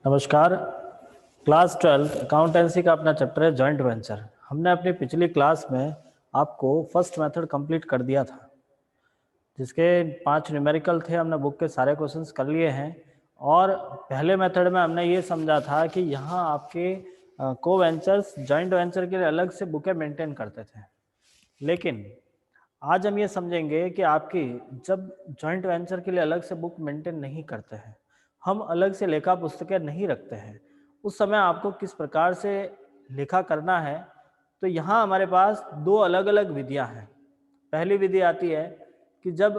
नमस्कार। Class 12 accountancy का अपना चैप्टर है जॉइंट वेंचर। हमने अपनी पिछली क्लास में आपको फर्स्ट मेथड कंप्लीट कर दिया था, जिसके 5 न्यूमेरिकल थे। हमने बुक के सारे क्वेश्चंस कर लिए हैं और पहले मेथड में हमने ये समझा था कि यहाँ आपके को वेंचर्स जॉइंट वेंचर के लिए अलग से बुकें मेंटेन करते थे। लेकिन आज हम ये समझेंगे कि आपकी जब जॉइंट वेंचर के लिए अलग से बुक मेंटेन नहीं करते हैं, हम अलग से लेखा पुस्तकें नहीं रखते हैं, उस समय आपको किस प्रकार से लेखा करना है। तो यहाँ हमारे पास दो अलग अलग विधियाँ हैं। पहली विधि आती है कि जब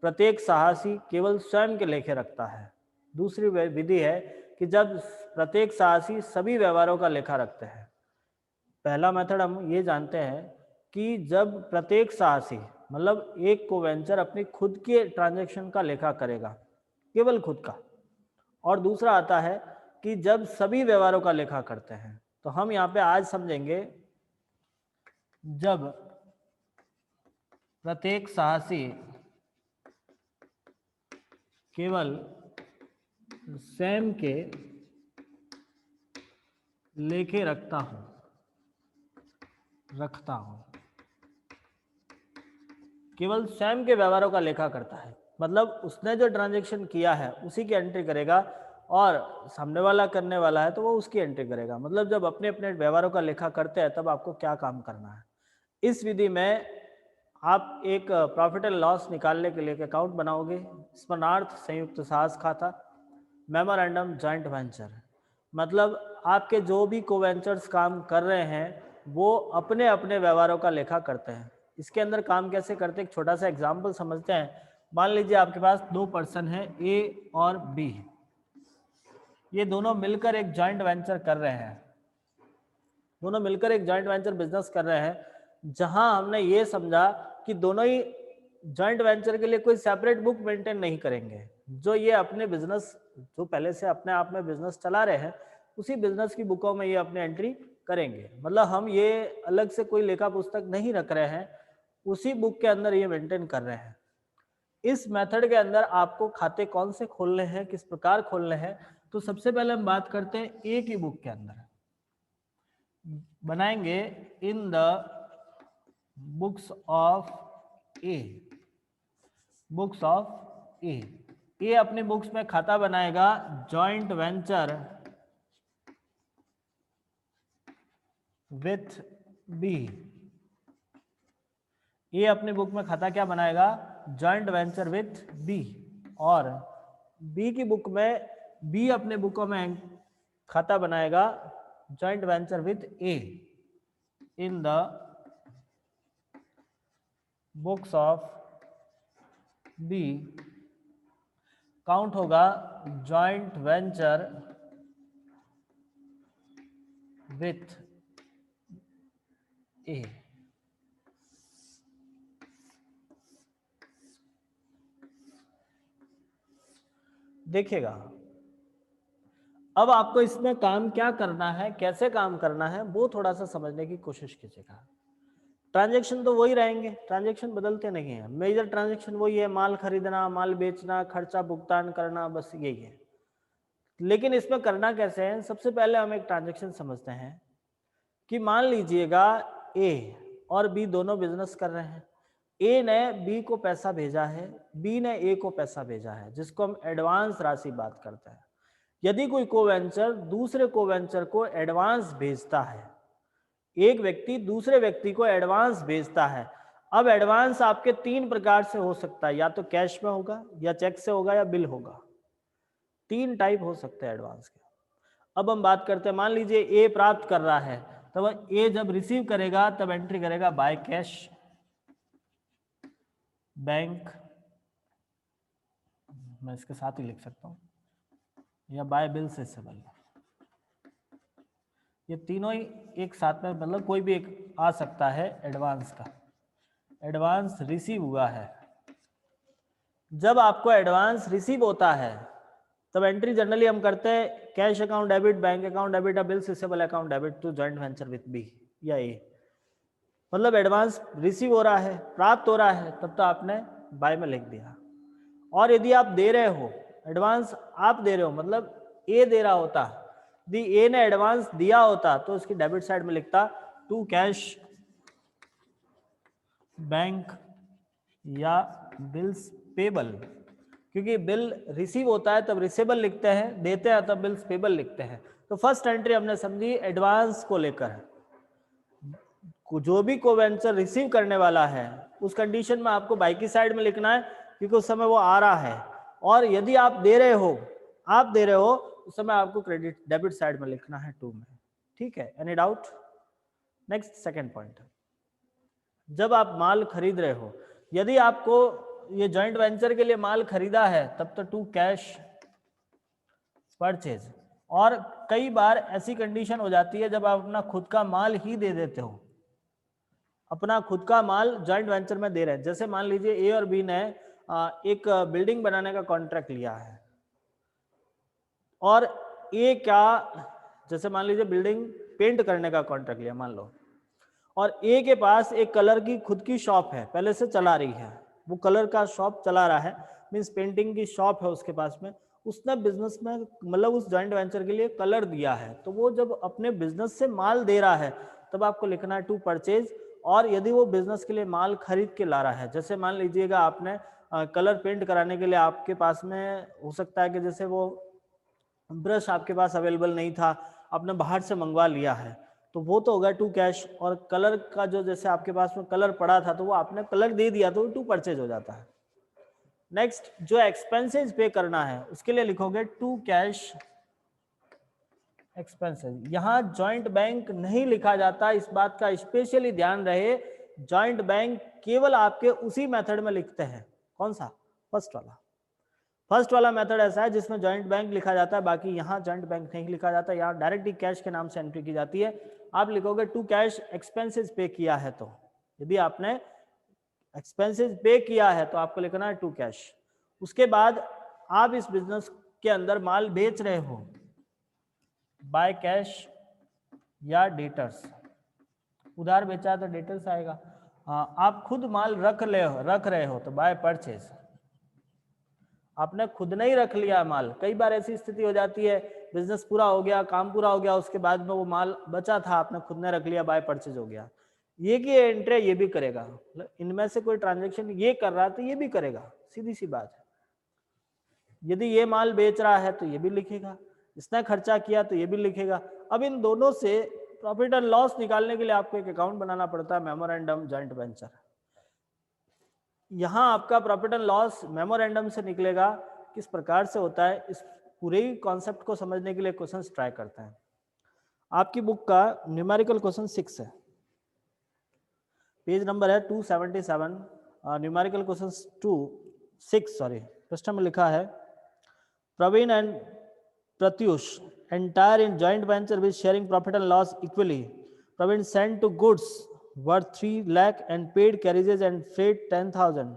प्रत्येक साहसी केवल स्वयं के लेखे रखता है। दूसरी विधि है कि जब प्रत्येक साहसी सभी व्यवहारों का लेखा रखते हैं। पहला मेथड हम ये जानते हैं कि जब प्रत्येक साहसी मतलब एक को वेंचर अपनी खुद के ट्रांजैक्शन का लेखा करेगा, केवल खुद का। और दूसरा आता है कि जब सभी व्यवहारों का लेखा करते हैं। तो हम यहाँ पे आज समझेंगे जब प्रत्येक साहसी केवल स्वयं के लेखे रखता हूं, केवल स्वयं के व्यवहारों का लेखा करता है, मतलब उसने जो ट्रांजैक्शन किया है उसी की एंट्री करेगा और सामने वाला करने वाला है तो वो उसकी एंट्री करेगा। मतलब जब अपने अपने व्यवहारों का लेखा करते हैं तब आपको क्या काम करना है। इस विधि में आप एक प्रॉफिट एंड लॉस निकालने के लिए एक अकाउंट बनाओगे। स्मरणार्थ संयुक्त साहस खाता, मेमोरेंडम जॉइंट वेंचर। मतलब आपके जो भी को वेंचर्स काम कर रहे हैं वो अपने अपने व्यवहारों का लेखा करते हैं। इसके अंदर काम कैसे करते हैं, एक छोटा सा एग्जाम्पल समझते हैं। मान लीजिए आपके पास दो पर्सन है, ए और बी। ये दोनों मिलकर एक जॉइंट वेंचर कर रहे हैं, दोनों मिलकर एक जॉइंट वेंचर बिजनेस कर रहे हैं, जहां हमने ये समझा कि दोनों ही जॉइंट वेंचर के लिए कोई सेपरेट बुक मेंटेन नहीं करेंगे। जो ये अपने बिजनेस जो पहले से अपने आप में बिजनेस चला रहे हैं उसी बिजनेस की बुकों में ये अपने एंट्री करेंगे। मतलब हम ये अलग से कोई लेखा पुस्तक नहीं रख रहे हैं, उसी बुक के अंदर ये मेंटेन कर रहे हैं। इस मेथड के अंदर आपको खाते कौन से खोलने हैं, किस प्रकार खोलने हैं, तो सबसे पहले हम बात करते हैं ए की बुक के अंदर बनाएंगे in the books of A. Books of A, ये अपनी बुक्स में खाता बनाएगा जॉइंट वेंचर विथ बी। ये अपनी बुक में खाता क्या बनाएगा, जॉइंट वेंचर विथ बी। और बी की बुक में बी अपने बुकों में खाता बनाएगा joint venture with A in the books of B. Count होगा जॉइंट वेंचर विथ ए। देखिएगा अब आपको इसमें काम क्या करना है, कैसे काम करना है, वो थोड़ा सा समझने की कोशिश कीजिएगा। ट्रांजैक्शन तो वही रहेंगे, ट्रांजैक्शन बदलते नहीं है। मेजर ट्रांजैक्शन वही है, माल खरीदना, माल बेचना, खर्चा भुगतान करना, बस यही है। लेकिन इसमें करना कैसे है, सबसे पहले हम एक ट्रांजैक्शन समझते हैं कि मान लीजिएगा ए और बी दोनों बिजनेस कर रहे हैं। ए ने बी को पैसा भेजा है, बी ने ए को पैसा भेजा है, जिसको हम एडवांस राशि बात करते हैं। यदि कोई कोवेंचर दूसरे कोवेंचर को एडवांस भेजता है, एक व्यक्ति दूसरे व्यक्ति को एडवांस भेजता है। अब एडवांस आपके तीन प्रकार से हो सकता है, या तो कैश में होगा, या चेक से होगा, या बिल होगा। तीन टाइप हो सकते हैं एडवांस के। अब हम बात करते हैं, मान लीजिए ए प्राप्त कर रहा है, तब ए जब रिसीव करेगा तब एंट्री करेगा बाय कैश, बैंक, मैं इसके साथ ही लिख सकता हूं, या बाय बिल से सेबल। ये तीनों ही एक साथ में, मतलब कोई भी एक आ सकता है एडवांस का। एडवांस रिसीव हुआ है, जब आपको एडवांस रिसीव होता है तब एंट्री जनरली हम करते हैं cash account debit, bank account debit, या bills receivable account debit to joint venture with B या ए। मतलब एडवांस रिसीव हो रहा है, प्राप्त हो रहा है, तब तो आपने बाय में लिख दिया। और यदि आप दे रहे हो एडवांस, आप दे रहे हो, मतलब ए दे रहा होता, यदि ए ने एडवांस दिया होता तो उसकी डेबिट साइड में लिखता टू कैश बैंक या बिल्स पेबल, क्योंकि बिल रिसीव होता है तब रिसेबल लिखते हैं, देते हैं तब बिल्स पेबल लिखते हैं। तो फर्स्ट एंट्री हमने समझी एडवांस को लेकर, जो भी कोवेंचर रिसीव करने वाला है उस कंडीशन में आपको बाई की साइड में लिखना है क्योंकि उस समय वो आ रहा है, और यदि आप दे रहे हो उस समय आपको क्रेडिट डेबिट साइड में लिखना है टू में। ठीक है, any doubt? Next second point, जब आप माल खरीद रहे हो, यदि आपको ये जॉइंट वेंचर के लिए माल खरीदा है तब तो टू कैश परचेज, और कई बार ऐसी कंडीशन हो जाती है जब आप अपना खुद का माल ही दे देते हो, अपना खुद का माल जॉइंट वेंचर में दे रहे हैं। जैसे मान लीजिए ए और बी ने एक बिल्डिंग बनाने का कॉन्ट्रैक्ट लिया है, और ए क्या, जैसे मान लीजिए बिल्डिंग पेंट करने का कॉन्ट्रैक्ट लिया मान लो, और ए के पास एक कलर की खुद की शॉप है, पहले से चला रही है, वो कलर का शॉप चला रहा है, मीन्स पेंटिंग की शॉप है उसके पास में, उसने बिजनेस में मतलब उस जॉइंट वेंचर के लिए कलर दिया है, तो वो जब अपने बिजनेस से माल दे रहा है तब आपको लिखना है टू परचेज। और यदि वो बिजनेस के लिए माल खरीद के ला रहा है, जैसे मान लीजिएगा आपने कलर पेंट कराने के लिए आपके पास में हो सकता है कि जैसे वो ब्रश आपके पास अवेलेबल नहीं था, आपने बाहर से मंगवा लिया है, तो वो तो होगा टू कैश। और कलर का जो जैसे आपके पास में कलर पड़ा था तो वो आपने कलर दे दिया तो टू परचेज हो जाता है। नेक्स्ट, जो एक्सपेंसेस पे करना है उसके लिए लिखोगे टू कैश एक्सपेंसेस। यहां जॉइंट बैंक नहीं लिखा जाता, इस बात का स्पेशली ध्यान रहे, जॉइंट बैंक केवल आपके उसी मेथड में लिखते हैं। कौन सा? फर्स्ट वाला मेथड ऐसा है जिसमें जॉइंट बैंक लिखा जाता है, बाकी यहाँ जॉइंट बैंक नहीं लिखा जाता, यहाँ डायरेक्ट ही कैश के नाम से एंट्री की जाती है। आप लिखोगे टू कैश एक्सपेंसेस पे किया है, तो यदि आपने एक्सपेंसेस पे किया है तो आपको लिखना है टू कैश। उसके बाद आप इस बिजनेस के अंदर माल बेच रहे हो, बाय कैश या डेटर्स, उधार बेचा है तो डेटर्स आएगा। आप खुद माल रख रहे हो तो बाय परचेज, आपने खुद नहीं रख लिया माल। कई बार ऐसी स्थिति हो जाती है, बिजनेस पूरा हो गया, काम पूरा हो गया, उसके बाद में वो माल बचा था आपने खुद ने रख लिया, बाय परचेज हो गया। ये की एंट्री ये भी करेगा, इनमें से कोई ट्रांजेक्शन ये कर रहा है तो ये भी करेगा, सीधी सी बात है। यदि ये माल बेच रहा है तो ये भी लिखेगा, इसने खर्चा किया तो ये भी लिखेगा। अब इन दोनों से प्रॉफिट एंड लॉस निकालने के लिए आपको एक अकाउंट बनाना पड़ता है, मेमोरेंडम जॉइंट वेंचर। यहाँ आपका प्रॉफिट एंड लॉस मेमोरेंडम से निकलेगा, किस प्रकार से होता है इस पूरे कॉन्सेप्ट को समझने के लिए क्वेश्चंस ट्राई करते हैं। आपकी बुक का न्यूमेरिकल क्वेश्चन 6 है, पेज नंबर है 277, न्यूमेरिकल क्वेश्चन 6 सॉरी, प्रश्न में लिखा है Praveen and Pratyush entire in joint venture with sharing profit and loss equally. Praveen sent to goods worth 3 lakh and paid carriages and freight 10,000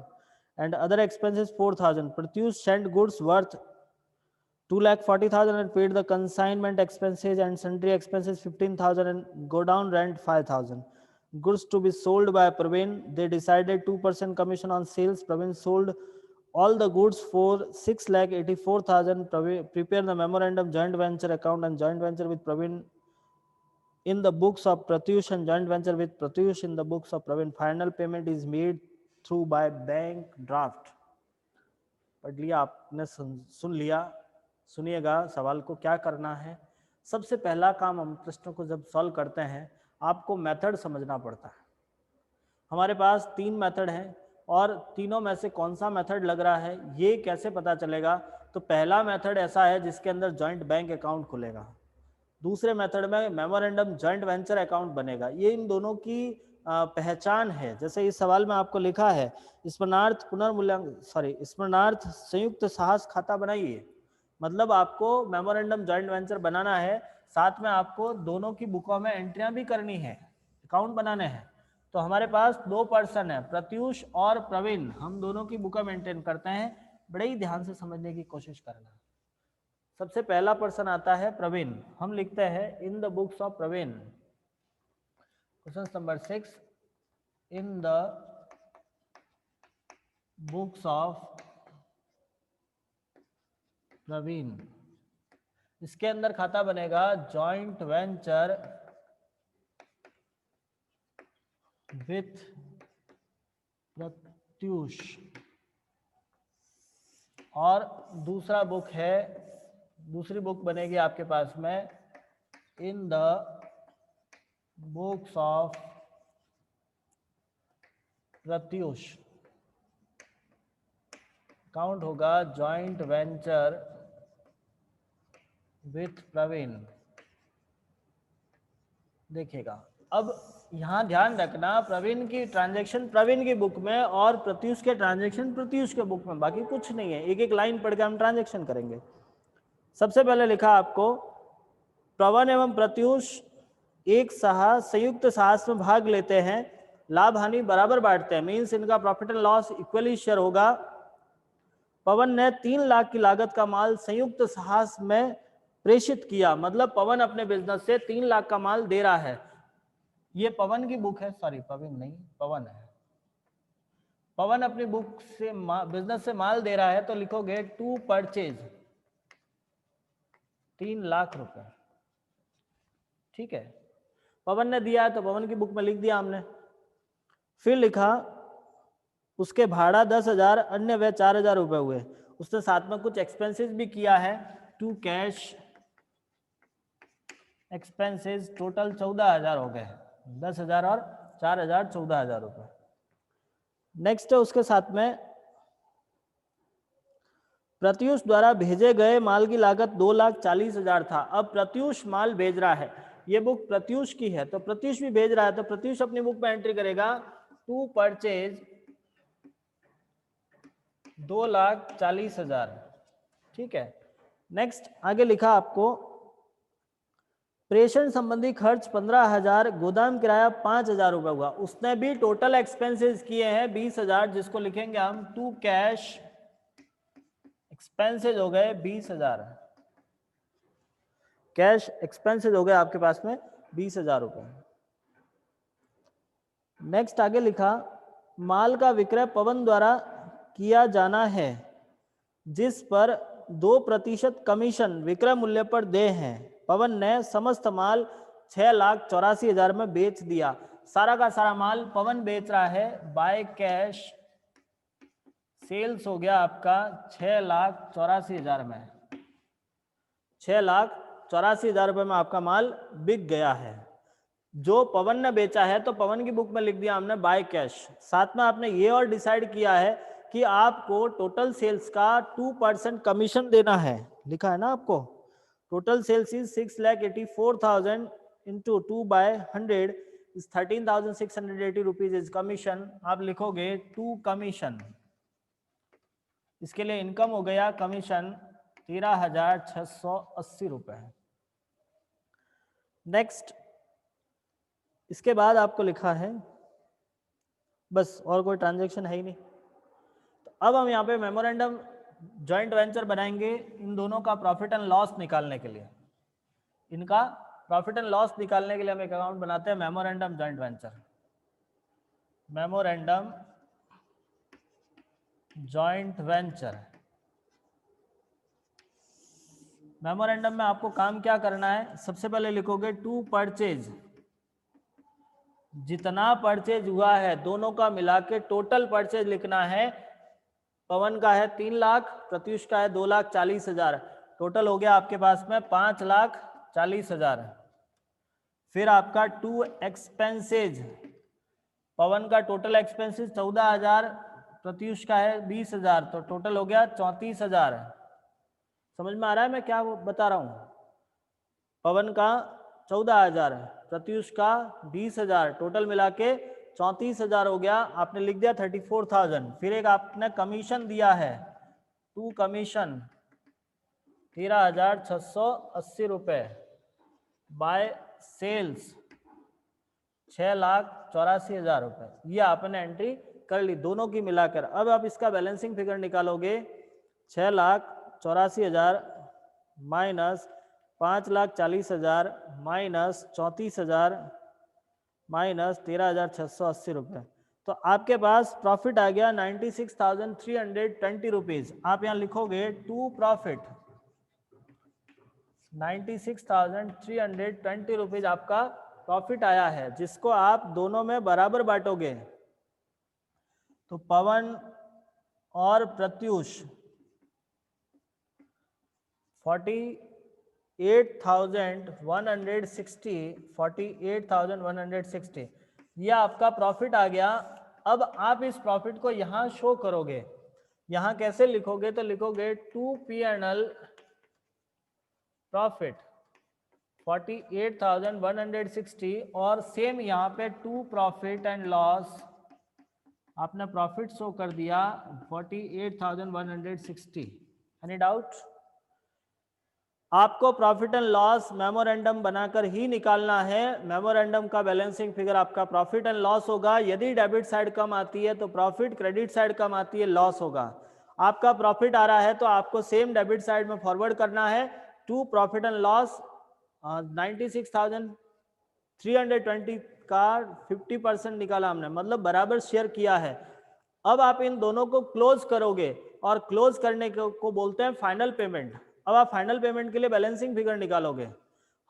and other expenses 4,000. Pratyush sent goods worth 2,40,000 and paid the consignment expenses and sundry expenses 15,000 and go down rent 5,000. Goods to be sold by Praveen. They decided 2% commission on sales. Praveen sold all the goods for 6,84,000. Prepare the memorandum joint venture account and joint venture with Praveen in the books of Pratyush and joint venture with Pratyush in the books of Praveen. Final payment is made through by bank draft. पढ़ लिया आपने, सुन लिया, सुनिएगा सवाल को क्या करना है। सबसे पहला काम, हम प्रश्नों को जब सॉल्व करते हैं आपको मेथड समझना पड़ता है। हमारे पास 3 मेथड हैं और तीनों में से कौन सा मेथड लग रहा है ये कैसे पता चलेगा? तो पहला मेथड ऐसा है जिसके अंदर जॉइंट बैंक अकाउंट खुलेगा, दूसरे मेथड में मेमोरेंडम जॉइंट वेंचर अकाउंट बनेगा। ये इन दोनों की पहचान है। जैसे इस सवाल में आपको लिखा है स्मरणार्थ संयुक्त साहस खाता बनाइए, मतलब आपको मेमोरेंडम जॉइंट वेंचर बनाना है, साथ में आपको दोनों की बुकों में एंट्रियां भी करनी है, अकाउंट बनाने हैं। तो हमारे पास 2 पर्सन है, प्रत्युष और प्रवीण, हम दोनों की बुक मेंटेन करते हैं। बड़े ही ध्यान से समझने की कोशिश करना। सबसे पहला पर्सन आता है प्रवीण, हम लिखते हैं in the books of Praveen. Question number 6, in the books of Praveen इसके अंदर खाता बनेगा जॉइंट वेंचर विथ प्रत्यूष, और दूसरा बुक है, दूसरी बुक बनेगी आपके पास में इन the books of Pratyush, count होगा जॉइंट वेंचर विथ प्रवीण। देखिएगा, अब यहां ध्यान रखना प्रवीण की ट्रांजैक्शन प्रवीण की बुक में और प्रत्यूष के ट्रांजैक्शन प्रत्यूष के बुक में, बाकी कुछ नहीं है। एक एक लाइन पढ़ के हम ट्रांजैक्शन करेंगे। सबसे पहले लिखा आपको प्रवन एवं प्रत्यूष एक संयुक्त साहस में भाग लेते हैं, लाभ हानि बराबर बांटते हैं, मीन्स इनका profit and loss equally share होगा। पवन ने 3 लाख की लागत का माल संयुक्त साहस में प्रेषित किया, मतलब पवन अपने बिजनेस से 3 लाख का माल दे रहा है। ये पवन की बुक है, सॉरी पवन नहीं, पवन है। पवन अपनी बुक से बिजनेस से माल दे रहा है, तो लिखोगे टू परचेज 3 लाख रुपए, ठीक है। पवन ने दिया है तो पवन की बुक में लिख दिया हमने। फिर लिखा उसके भाड़ा 10,000, अन्य व्यय 4,000 रुपए हुए। उसने साथ में कुछ एक्सपेंसेस भी किया है, टू कैश एक्सपेंसेस टोटल 14,000 हो गए, 10,000 और 4,000 14,000 रुपए। नेक्स्ट है उसके साथ में प्रत्यूष द्वारा भेजे गए माल की लागत 2,40,000 था। अब प्रत्यूष माल भेज रहा है, ये बुक प्रत्यूष की है, तो प्रत्यूष भी भेज रहा है, तो प्रत्यूष अपनी बुक में एंट्री करेगा टू परचेज 2,40,000, ठीक है। नेक्स्ट आगे लिखा आपको प्रेषण संबंधी खर्च 15,000, गोदाम किराया 5,000 रुपए हुआ। उसने भी टोटल एक्सपेंसेस किए हैं 20,000, जिसको लिखेंगे हम टू कैश एक्सपेंसेस हो गए 20,000, कैश एक्सपेंसेस हो गए आपके पास में 20,000 रुपए। नेक्स्ट आगे लिखा माल का विक्रय पवन द्वारा किया जाना है, जिस पर 2% कमीशन विक्रय मूल्य पर दे हैं। पवन ने समस्त माल 6,84,000 में बेच दिया। सारा का सारा माल पवन बेच रहा है, बाय कैश सेल्स हो गया आपका 6,84,000 में, 6,84,000 रुपए में आपका माल बिक गया है। जो पवन ने बेचा है तो पवन की बुक में लिख दिया हमने बाय कैश। साथ में आपने ये और डिसाइड किया है कि आपको टोटल सेल्स का 2% कमीशन देना है, लिखा है ना आपको। Total sales is 6,84,000 into 2/100 is 13,680 rupees is commission. आप लिखोगे टू कमीशन, इसके लिए इनकम हो गया कमीशन 13,680 रुपए। नेक्स्ट इसके बाद आपको लिखा है बस, और कोई ट्रांजैक्शन है ही नहीं। तो अब हम यहाँ पे मेमोरेंडम जॉइंट वेंचर बनाएंगे इन दोनों का प्रॉफिट एंड लॉस निकालने के लिए। इनका प्रॉफिट एंड लॉस निकालने के लिए हम एक अकाउंट बनाते हैं memorandum joint venture. Memorandum joint venture, memorandum में आपको काम क्या करना है, सबसे पहले लिखोगे टू परचेज, जितना परचेज हुआ है दोनों का मिला के टोटल परचेज लिखना है। पवन का है 3 लाख, प्रत्यूष का है 2,40,000, टोटल हो गया आपके पास में 5,40,000। फिर आपका टू एक्सपेंसेज, पवन का टोटल एक्सपेंसेज 14,000, प्रत्यूष का है 20,000, तो टोटल हो गया 34,000। समझ में आ रहा है मैं क्या बता रहा हूँ। पवन का 14,000, प्रत्यूष का 20,000, टोटल मिला के 34,000 हो गया। आपने लिख दिया 34,000। फिर एक आपने कमीशन दिया है, टू कमीशन 13,680 रुपए बाय सेल्स 6,84,000 रुपए, ये आपने एंट्री कर ली दोनों की मिलाकर। अब आप इसका बैलेंसिंग फिगर निकालोगे, 6,84,000 माइनस 5,40,000 माइनस 34,000 माइनस 13,680 रुपये, तो आपके पास प्रॉफिट आ गया 96,320 रुपीज। आप यहाँ लिखोगे टू प्रॉफिट 96,320 रुपीज आपका प्रॉफिट आया है, जिसको आप दोनों में बराबर बांटोगे। तो पवन और प्रत्युष 48,160 ये आपका प्रॉफिट आ गया। अब आप इस प्रॉफिट को यहाँ शो करोगे। यहाँ कैसे लिखोगे? तो लिखोगे 2 P&L प्रॉफिट 48,160 और सेम यहाँ पे 2 प्रॉफिट एंड लॉस, आपने प्रॉफिट शो कर दिया 48,160। Any doubt? आपको प्रॉफिट एंड लॉस मेमोरेंडम बनाकर ही निकालना है। मेमोरेंडम का बैलेंसिंग फिगर आपका प्रॉफिट एंड लॉस होगा। यदि डेबिट साइड कम आती है तो प्रॉफिट, क्रेडिट साइड कम आती है लॉस होगा। आपका प्रॉफिट आ रहा है तो आपको सेम डेबिट साइड में फॉरवर्ड करना है। 2 प्रॉफिट एंड लॉस 96,320 का 50% निकाला हमने, मतलब बराबर शेयर किया है। अब आप इन दोनों को क्लोज करोगे और क्लोज करने को बोलते हैं फाइनल पेमेंट। अब आप फाइनल पेमेंट के लिए बैलेंसिंग फिगर निकालोगे।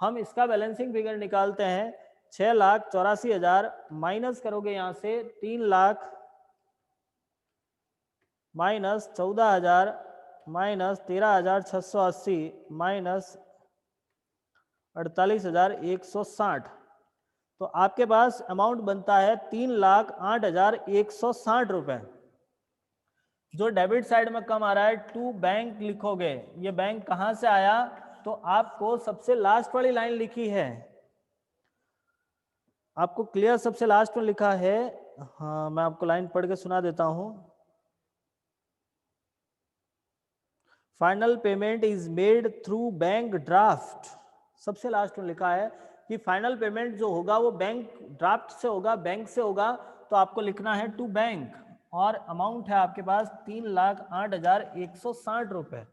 हम इसका बैलेंसिंग फिगर निकालते हैं। 6,84,000 माइनस करोगे यहाँ से 3 लाख माइनस 14,000 माइनस 13,680 माइनस 48,160, तो आपके पास अमाउंट बनता है 3,08,160 रुपए। जो डेबिट साइड में कम आ रहा है टू बैंक लिखोगे। ये बैंक कहां से आया? तो आपको सबसे लास्ट वाली लाइन लिखी है, आपको क्लियर सबसे लास्ट में लिखा है। हाँ, मैं आपको लाइन पढ़ के सुना देता हूं। Final payment is made through bank draft. सबसे लास्ट में लिखा है कि फाइनल पेमेंट जो होगा वो बैंक ड्राफ्ट से होगा, बैंक से होगा। तो आपको लिखना है टू बैंक और अमाउंट है आपके पास 3,08,160 रुपए।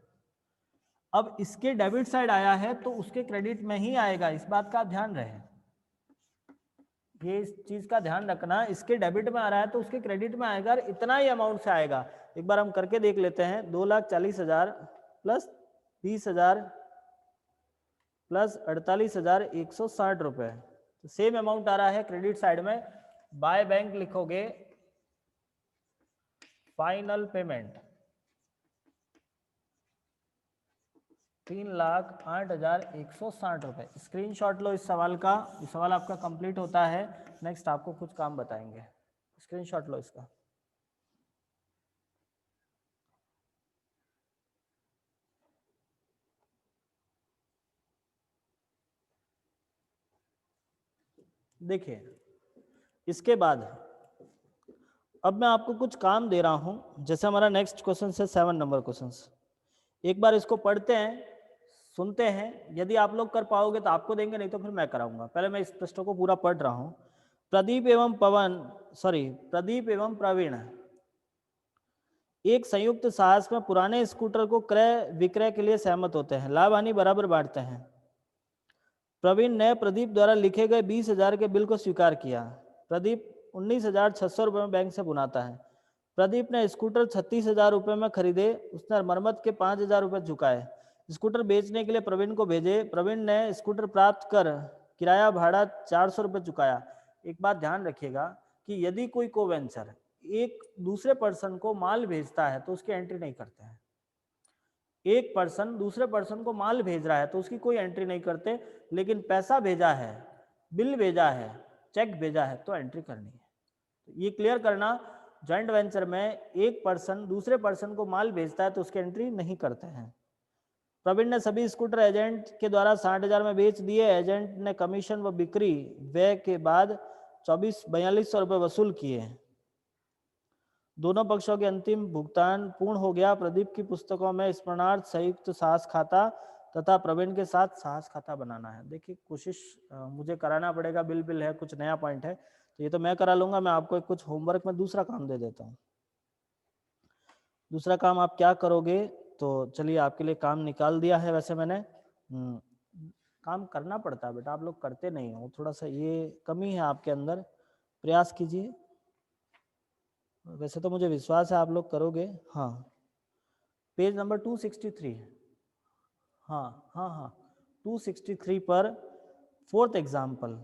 अब इसके डेबिट साइड आया है तो उसके क्रेडिट में ही आएगा, इस बात का ध्यान रहे। ये इस चीज का ध्यान रखना, इसके डेबिट में आ रहा है तो उसके क्रेडिट में आएगा, इतना ही अमाउंट से आएगा। एक बार हम करके देख लेते हैं। 2,40,000 प्लस 20,000 प्लस 48,160 रुपए, तो सेम अमाउंट आ रहा है क्रेडिट साइड में। बाय बैंक लिखोगे फाइनल पेमेंट 3,08,160 रुपए। स्क्रीनशॉट लो इस सवाल का, ये सवाल आपका कंप्लीट होता है। नेक्स्ट आपको कुछ काम बताएंगे, स्क्रीनशॉट लो इसका। देखिए इसके बाद अब मैं आपको कुछ काम दे रहा हूं। जैसे हमारा नेक्स्ट क्वेश्चन है 7 नंबर क्वेश्चन। एक बार इसको पढ़ते हैं, सुनते हैं। यदि आप लोग कर पाओगे तो आपको देंगे, नहीं तो फिर मैं कराऊंगा। पहले मैं इस प्रश्न को पूरा पढ़ रहा हूं। प्रदीप एवं प्रवीण एक संयुक्त साहस में पुराने स्कूटर को क्रय विक्रय के लिए सहमत होते हैं। लाभ हानि बराबर बांटते हैं। प्रवीण ने प्रदीप द्वारा लिखे गए 20,000 के बिल को स्वीकार किया। प्रदीप 19,600 रुपये में बैंक से बुनाता है। प्रदीप ने स्कूटर 36,000 रुपये में खरीदे। उसने मरम्मत के 5,000 रुपये चुकाए। स्कूटर बेचने के लिए प्रवीण को भेजे। प्रवीण ने स्कूटर प्राप्त कर किराया भाड़ा 400 रुपये चुकाया। एक बात ध्यान रखिएगा कि यदि कोई कोवेंचर एक दूसरे पर्सन को माल भेजता है तो उसकी एंट्री नहीं करते हैं। एक पर्सन दूसरे पर्सन को माल भेज रहा है तो उसकी कोई एंट्री नहीं करते, लेकिन पैसा भेजा है, बिल भेजा है, चेक भेजा है तो एंट्री करनी है। तो ये क्लियर करना, जॉइंट वेंचर में एक पर्सन दूसरे पर्सन को माल भेजता है तो उसकी एंट्री नहीं करते हैं। प्रवीण ने सभी स्कूटर एजेंट के द्वारा 60,000 में बेच दिए। एजेंट ने कमीशन व बिक्री व्यय के बाद 42,000 रुपये वसूल किए। दोनों पक्षों के अंतिम भुगतान पूर्ण हो गया। प्रदीप की पुस्तकों में स्मरणार्थ संयुक्त साहस खाता तथा प्रवीण के साथ साहस खाता बनाना है। देखिए कोशिश मुझे कराना पड़ेगा, बिल है, कुछ नया पॉइंट है तो ये तो मैं करा लूंगा। मैं आपको कुछ होमवर्क में दूसरा काम दे देता हूँ। दूसरा काम आप क्या करोगे? तो चलिए आपके लिए काम निकाल दिया है। वैसे मैंने काम करना पड़ता है बेटा, आप लोग करते नहीं हो, थोड़ा सा ये कमी है आपके अंदर, प्रयास कीजिए। वैसे तो मुझे विश्वास है आप लोग करोगे। हाँ पेज नंबर 263। हाँ हाँ हाँ 263 पर फोर्थ एग्जाम्पल,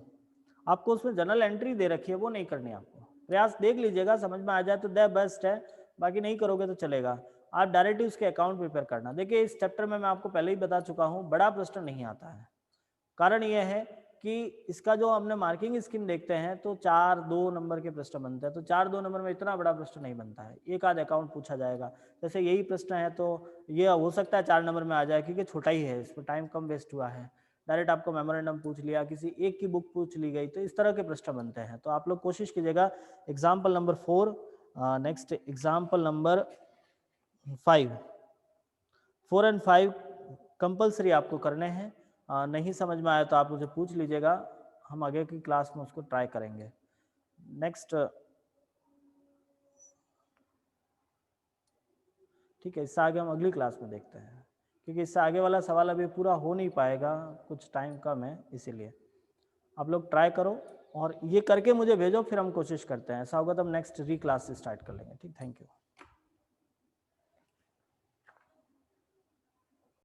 आपको उसमें जनरल एंट्री दे रखी है, वो नहीं करनी आपको। प्रयास देख लीजिएगा, समझ में आ जाए तो द बेस्ट है, बाकी नहीं करोगे तो चलेगा। आप डायरेक्टली उसके अकाउंट प्रिपेयर करना। देखिए इस चैप्टर में मैं आपको पहले ही बता चुका हूँ, बड़ा प्रश्न नहीं आता है। कारण यह है कि इसका जो हमने मार्किंग स्कीम देखते हैं तो 4-2 नंबर के प्रश्न बनते हैं, तो 4-2 नंबर में इतना बड़ा प्रश्न नहीं बनता है, एक आध अकाउंट पूछा जाएगा। जैसे यही प्रश्न है तो ये हो सकता है 4 नंबर में आ जाए, क्योंकि छोटा ही है, इसमें टाइम कम वेस्ट हुआ है। डायरेक्ट आपको मेमोरेंडम पूछ लिया, किसी एक की बुक पूछ ली गई, तो इस तरह के प्रश्न बनते हैं। तो आप लोग कोशिश कीजिएगा example number 4, next example number 5, 4 and 5 compulsory आपको करने हैं। नहीं समझ में आया तो आप मुझे पूछ लीजिएगा, हम आगे की क्लास में उसको ट्राई करेंगे। नेक्स्ट, ठीक है, इससे आगे हम अगली क्लास में देखते हैं, क्योंकि इससे आगे वाला सवाल अभी पूरा हो नहीं पाएगा, कुछ टाइम कम है, इसीलिए आप लोग ट्राई करो और ये करके मुझे भेजो, फिर हम कोशिश करते हैं। ऐसा होगा तो हम नेक्स्ट री क्लास से स्टार्ट कर लेंगे। ठीक, थैंक यू।